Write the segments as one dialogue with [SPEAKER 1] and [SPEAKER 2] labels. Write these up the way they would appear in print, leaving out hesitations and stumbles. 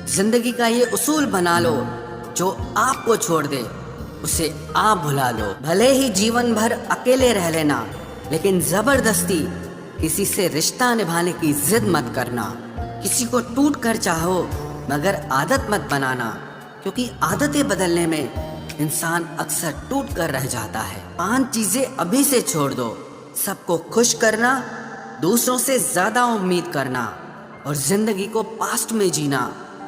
[SPEAKER 1] जिंदगी का ये उसूल बना लो, जो आपको छोड़ दे उसे आप भुला लो। भले ही जीवन भर अकेले रह लेना, लेकिन जबरदस्ती किसी से रिश्ता निभाने की जिद मत करना। किसी को टूट कर चाहो, मगर आदत मत बनाना, क्योंकि आदतें बदलने में इंसान अक्सर टूट कर रह जाता है। 5 चीजें अभी से छोड़ दो। सबको खुश करना, दूसरों से ज्यादा उम्मीद करना और जिंदगी को पास्ट में जीना,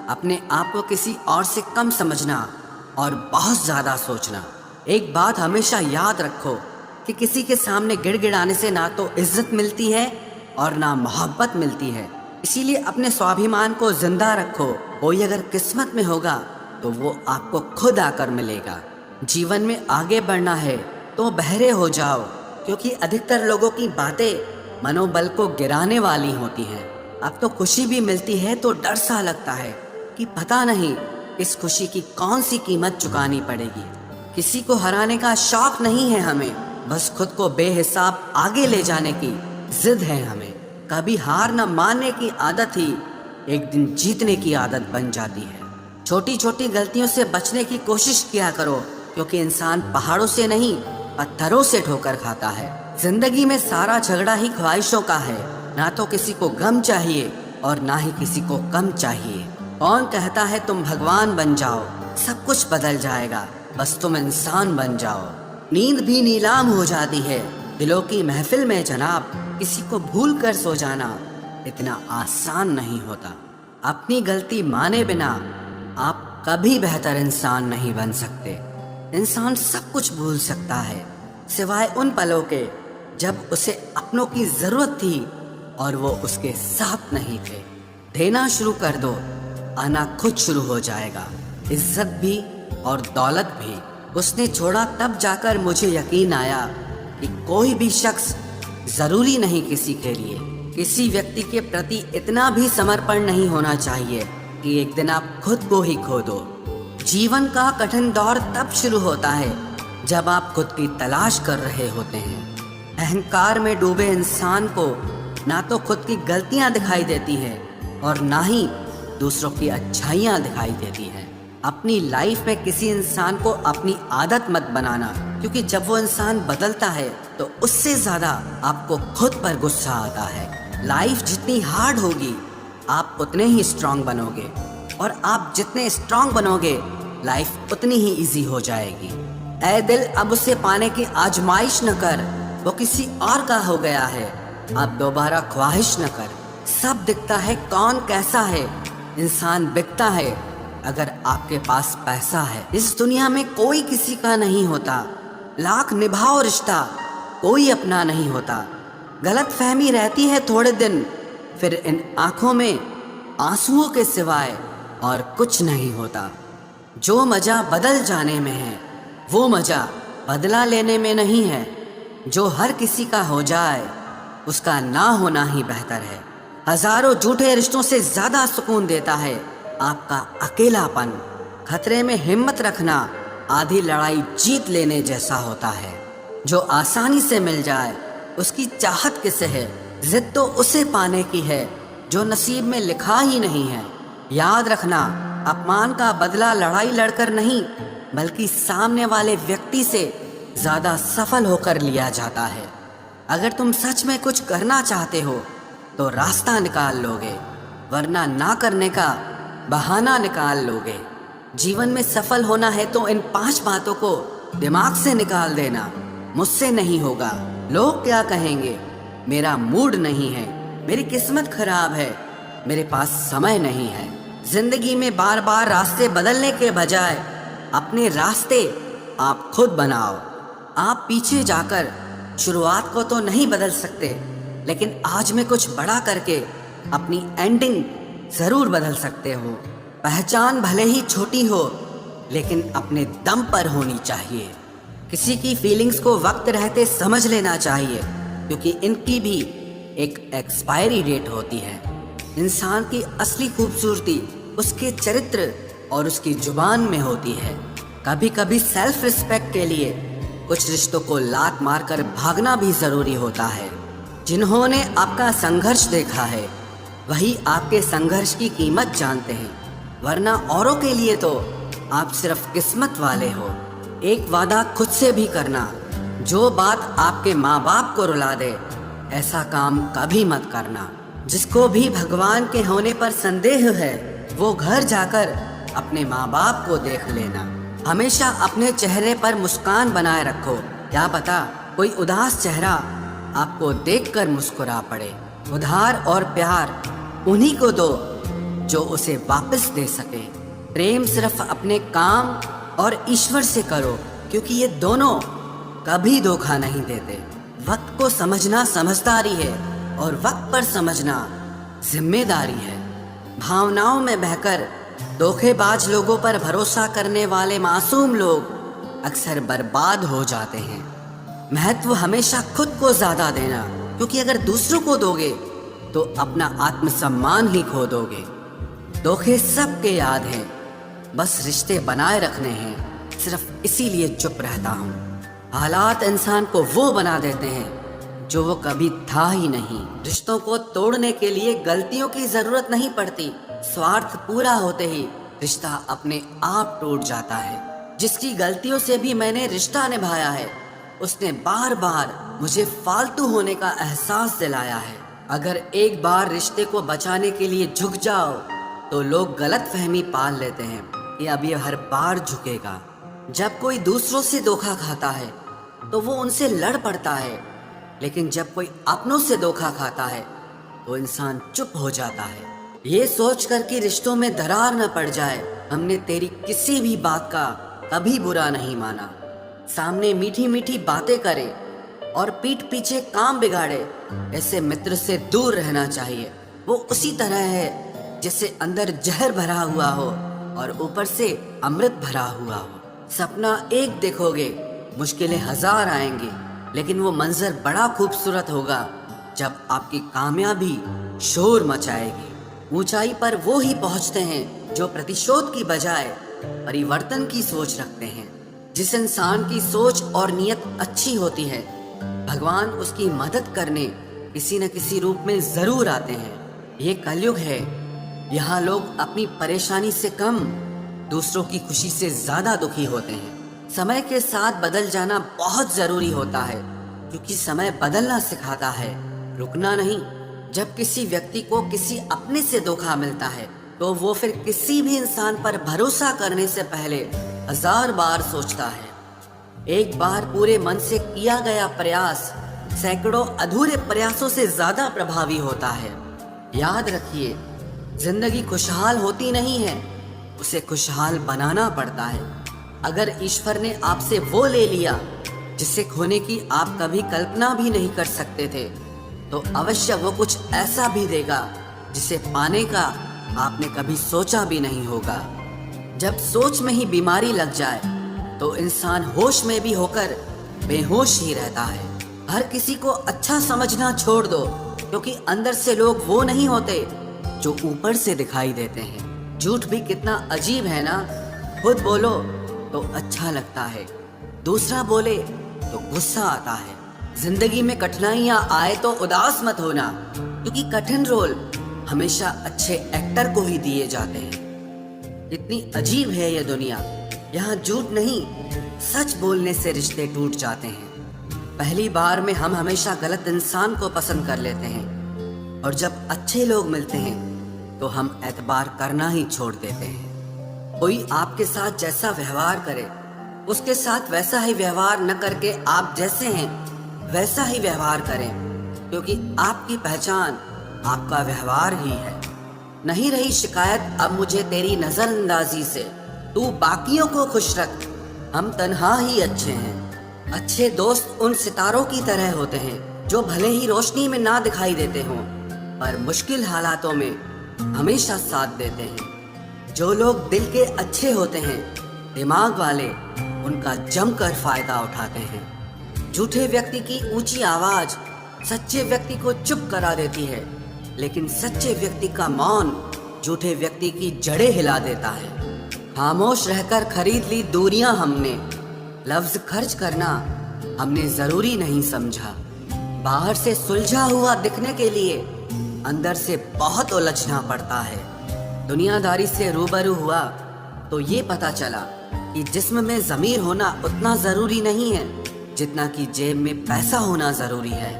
[SPEAKER 1] अपने आप को किसी और से कम समझना और बहुत ज्यादा सोचना। एक बात हमेशा याद रखो कि किसी के सामने गिड़गिड़ाने से ना तो इज्जत मिलती है और ना मोहब्बत मिलती है। इसीलिए अपने स्वाभिमान को जिंदा रखो। कोई अगर किस्मत में होगा तो वो आपको खुद आकर मिलेगा। जीवन में आगे बढ़ना है तो बहरे हो जाओ, क्योंकि अधिकतर लोगों की बातें मनोबल को गिराने वाली होती हैं। अब तो खुशी भी मिलती है तो डर सा लगता है कि पता नहीं इस खुशी की कौन सी कीमत चुकानी पड़ेगी। किसी को हराने का शौक नहीं है हमें, बस खुद को बेहिसाब आगे ले जाने की जिद है हमें। कभी हार न मानने की आदत ही एक दिन जीतने की आदत बन जाती है। छोटी छोटी गलतियों से बचने की कोशिश किया करो, क्योंकि इंसान पहाड़ों से नहीं पत्थरों से ठोकर खाता है। जिंदगी में सारा झगड़ा ही ख्वाहिशों का है। ना तो किसी को गम चाहिए और ना ही किसी को कम चाहिए। कौन कहता है तुम भगवान बन जाओ, सब कुछ बदल जाएगा, बस तुम इंसान बन जाओ। नींद भी नीलाम हो जाती है दिलों की महफिल में जनाब। किसी को भूल कर सो जाना इतना आसान नहीं होता। अपनी गलती माने बिना आप कभी बेहतर इंसान नहीं बन सकते। इंसान सब कुछ भूल सकता है, सिवाय उन पलों के जब उसे अपनों की जरूरत थी और वो उसके साथ नहीं थे। देना शुरू कर दो, आना खुद शुरू हो जाएगा। इज्जत भी और दौलत भी उसने छोड़ा, तब जाकर मुझे यकीन आया कि कोई भी शख्स जरूरी नहीं किसी के लिए। किसी व्यक्ति के प्रति इतना भी समर्पण नहीं होना चाहिए कि एक दिन आप खुद को ही खो दो। जीवन का कठिन दौर तब शुरू होता है जब आप खुद की तलाश कर रहे होते हैं। अहंकार में डूबे इंसान को ना तो खुद की गलतियां दिखाई देती हैं और ना ही दूसरों की अच्छाइयां दिखाई देती हैं। अपनी लाइफ में किसी इंसान को अपनी आदत मत बनाना, क्योंकि जब वो इंसान बदलता है तो उससे ज्यादा आपको खुद पर गुस्सा आता है। लाइफ जितनी हार्ड होगी आप उतने ही स्ट्रांग बनोगे, और आप जितने स्ट्रांग बनोगे लाइफ उतनी ही इजी हो जाएगी। ऐ दिल, अब उसे पाने की आजमाइश न कर, वो किसी और का हो गया है, अब दोबारा ख्वाहिश न कर। सब दिखता है कौन कैसा है, इंसान बिकता है अगर आपके पास पैसा है। इस दुनिया में कोई किसी का नहीं होता, लाख निभाओ रिश्ता कोई अपना नहीं होता। गलत फहमी रहती है थोड़े दिन, फिर इन आंखों में आंसुओं के सिवाय और कुछ नहीं होता। जो मजा बदल जाने में है वो मजा बदला लेने में नहीं है। जो हर किसी का हो जाए उसका ना होना ही बेहतर है। हजारों झूठे रिश्तों से ज्यादा सुकून देता है आपका अकेलापन। खतरे में हिम्मत रखना आधी लड़ाई जीत लेने जैसा होता है। जो आसानी से मिल जाए उसकी चाहत किसे है, जिद तो उसे पाने की है जो नसीब में लिखा ही नहीं है। याद रखना, अपमान का बदला लड़ाई लड़कर नहीं, बल्कि सामने वाले व्यक्ति से ज्यादा सफल होकर लिया जाता है। अगर तुम सच में कुछ करना चाहते हो तो रास्ता निकाल लोगे, वरना ना करने का बहाना निकाल लोगे। जीवन में सफल होना है तो इन 5 बातों को दिमाग से निकाल देना। मुझसे नहीं होगा, लोग क्या कहेंगे, मेरा मूड नहीं है, मेरी किस्मत खराब है, मेरे पास समय नहीं है। जिंदगी में बार बार रास्ते बदलने के बजाय अपने रास्ते आप खुद बनाओ। आप पीछे जाकर शुरुआत को तो नहीं बदल सकते, लेकिन आज में कुछ बड़ा करके अपनी एंडिंग जरूर बदल सकते हो। पहचान भले ही छोटी हो, लेकिन अपने दम पर होनी चाहिए। किसी की फीलिंग्स को वक्त रहते समझ लेना चाहिए, क्योंकि इनकी भी एक एक्सपायरी डेट होती है। इंसान की असली खूबसूरती उसके चरित्र और उसकी जुबान में होती है। कभी कभी सेल्फ रिस्पेक्ट के लिए कुछ रिश्तों को लात मारकर भागना भी जरूरी होता है। जिन्होंने आपका संघर्ष देखा है वही आपके संघर्ष की कीमत जानते हैं। वरना औरों के लिए तो आप सिर्फ किस्मत वाले हो। एक वादा खुद से भी करना, जो बात आपके माँ बाप को रुला दे ऐसा काम कभी मत करना। जिसको भी भगवान के होने पर संदेह है वो घर जाकर अपने माँ बाप को देख लेना। हमेशा अपने चेहरे पर मुस्कान बनाए रखो, क्या पता कोई उदास चेहरा आपको देखकर मुस्कुरा पड़े। उधार और प्यार उन्हीं को दो जो उसे वापस दे सके। प्रेम सिर्फ अपने काम और ईश्वर से करो, क्योंकि ये दोनों कभी धोखा नहीं देते। वक्त को समझना समझदारी है और वक्त पर समझना जिम्मेदारी है। भावनाओं में बहकर धोखेबाज लोगों पर भरोसा करने वाले मासूम लोग अक्सर बर्बाद हो जाते हैं। महत्व हमेशा खुद को ज्यादा देना, क्योंकि अगर दूसरों को दोगे तो अपना आत्मसम्मान ही खो दोगे। धोखे सबके याद हैं, बस रिश्ते बनाए रखने हैं, सिर्फ इसीलिए चुप रहता हूँ। हालात इंसान को वो बना देते हैं जो वो कभी था ही नहीं। रिश्तों को तोड़ने के लिए गलतियों की जरूरत नहीं पड़ती, स्वार्थ पूरा होते ही रिश्ता अपने आप टूट जाता है। जिसकी गलतियों से भी मैंने रिश्ता निभाया है उसने बार बार मुझे फालतू होने का एहसास दिलाया है। अगर एक बार रिश्ते को बचाने के लिए झुक जाओ तो लोग गलत फहमी पाल लेते हैं कि अब ये हर बार झुकेगा। जब कोई दूसरों से धोखा खाता है तो वो उनसे लड़ पड़ता है, लेकिन जब कोई अपनों से धोखा खाता है तो इंसान चुप हो जाता है। ये सोच कर कि रिश्तों में दरार न पड़ जाए, हमने तेरी किसी भी बात का कभी बुरा नहीं माना। सामने मीठी मीठी बातें करे और पीठ पीछे काम बिगाड़े, ऐसे मित्र से दूर रहना चाहिए। वो उसी तरह है जैसे अंदर जहर भरा हुआ हो और ऊपर से अमृत भरा हुआ हो। सपना एक देखोगे, मुश्किलें हजार आएंगी, लेकिन वो मंजर बड़ा खूबसूरत होगा जब आपकी कामयाबी शोर मचाएगी। ऊंचाई पर वो ही पहुंचते हैं जो प्रतिशोध की बजाय परिवर्तन की सोच रखते हैं। जिस इंसान की सोच और नियत अच्छी होती है, भगवान उसकी मदद करने किसी न किसी रूप में जरूर आते हैं। ये कलयुग है, यहाँ लोग अपनी परेशानी से कम दूसरों की खुशी से ज्यादा दुखी होते हैं। समय के साथ बदल जाना बहुत जरूरी होता है, क्योंकि समय बदलना सिखाता है, रुकना नहीं। जब किसी व्यक्ति को किसी अपने से धोखा मिलता है तो वो फिर किसी भी इंसान पर भरोसा करने से पहले 1000 बार सोचता है। एक बार पूरे मन से किया गया प्रयास सैकड़ों अधूरे प्रयासों से ज्यादा प्रभावी होता है। याद रखिए, जिंदगी खुशहाल होती नहीं है, उसे खुशहाल बनाना पड़ता है। अगर ईश्वर ने आपसे वो ले लिया जिसे खोने की आप कभी कल्पना भी नहीं कर सकते थे, तो अवश्य वो कुछ ऐसा भी देगा जिसे पाने का आपने कभी सोचा भी नहीं होगा। जब सोच में ही बीमारी लग जाए तो इंसान होश में भी होकर बेहोश ही रहता है। हर किसी को अच्छा समझना छोड़ दो, क्योंकि अंदर से लोग वो नहीं होते जो ऊपर से दिखाई देते हैं। झूठ भी कितना अजीब है ना, खुद बोलो तो अच्छा लगता है, दूसरा बोले तो गुस्सा आता है। जिंदगी में कठिनाइयां आए तो उदास मत होना, क्योंकि कठिन रोल हमेशा अच्छे एक्टर को ही दिए जाते हैं। इतनी अजीब है ये दुनिया, यहाँ झूठ नहीं सच बोलने से रिश्ते टूट जाते हैं। पहली बार में हम हमेशा गलत इंसान को पसंद कर लेते हैं, और जब अच्छे लोग मिलते हैं तो हम एतबार करना ही छोड़ देते हैं। कोई आपके साथ जैसा व्यवहार करे उसके साथ वैसा ही व्यवहार न करके आप जैसे हैं वैसा ही व्यवहार करें, क्योंकि आपकी पहचान आपका व्यवहार ही है। नहीं रही शिकायत अब मुझे तेरी नजरअंदाजी से, तू बाकियों को खुश रख, हम तन्हा ही अच्छे हैं। अच्छे दोस्त उन सितारों की तरह होते हैं जो भले ही रोशनी में ना दिखाई देते हों, पर मुश्किल हालातों में हमेशा साथ देते हैं। जो लोग दिल के अच्छे होते हैं, दिमाग वाले, उनका जमकर फायदा उठाते हैं। झूठे व्यक्ति की ऊंची आवाज सच्चे व्यक्ति को चुप करा देती है, लेकिन सच्चे व्यक्ति का मौन झूठे व्यक्ति की जड़ें हिला देता है। खामोश रहकर खरीद ली दूरियां हमने, लफ्ज खर्च करना हमने जरूरी नहीं समझा। बाहर से सुलझा हुआ दिखने के लिए अंदर से बहुत उलझना पड़ता है। दुनियादारी से रूबरू हुआ तो ये पता चला कि जिस्म में ज़मीर होना उतना ज़रूरी नहीं है जितना कि जेब में पैसा होना ज़रूरी है।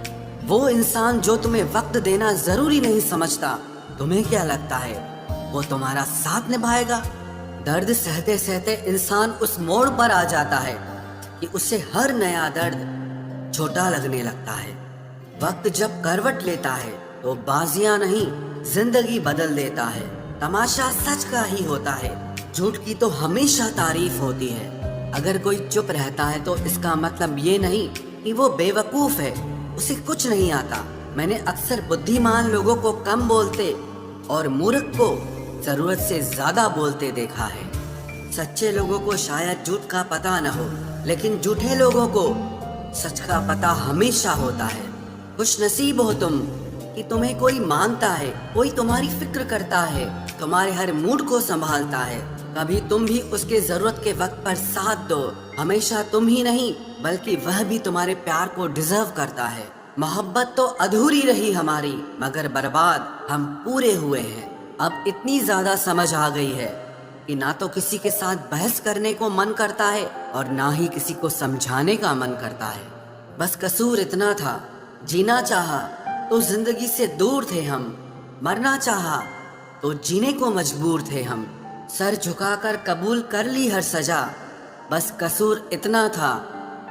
[SPEAKER 1] वो इंसान जो तुम्हें वक्त देना ज़रूरी नहीं समझता, तुम्हें क्या लगता है वो तुम्हारा साथ निभाएगा? दर्द सहते सहते इंसान उस मोड़ पर आ जाता है कि उसे हर नया दर्द छोटा लगने लगता है। वक्त जब करवट लेता है तो बाजियां नहीं जिंदगी बदल देता है। तमाशा सच का ही होता है, झूठ की तो हमेशा तारीफ होती है। अगर कोई चुप रहता है तो इसका मतलब ये नहीं कि वो बेवकूफ है, उसे कुछ नहीं आता। मैंने अक्सर बुद्धिमान लोगों को कम बोलते और मूर्ख को जरूरत से ज्यादा बोलते देखा है। सच्चे लोगों को शायद झूठ का पता न हो, लेकिन झूठे लोगों को सच का पता हमेशा होता है। खुश नसीब हो तुम कि तुम्हें कोई मानता है, कोई तुम्हारी फिक्र करता है, तुम्हारे हर मूड को संभालता है। कभी तुम भी उसके जरूरत के वक्त पर साथ दो। हमेशा तुम ही नहीं बल्कि वह भी तुम्हारे प्यार को डिजर्व करता है। मोहब्बत तो अधूरी रही हमारी, मगर बर्बाद हम पूरे हुए हैं। अब इतनी ज्यादा समझ आ गई है कि ना तो किसी के साथ बहस करने को मन करता है और ना ही किसी को समझाने का मन करता है। बस कसूर इतना था, जीना चाहा तो जिंदगी से दूर थे हम, मरना चाहा तो जीने को मजबूर थे हम। सर झुकाकर कबूल कर ली हर सजा, बस कसूर इतना था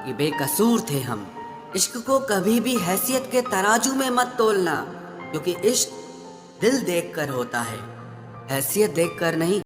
[SPEAKER 1] कि बेकसूर थे हम। इश्क को कभी भी हैसियत के तराजू में मत तोलना, क्योंकि इश्क दिल देखकर होता है, हैसियत देखकर नहीं।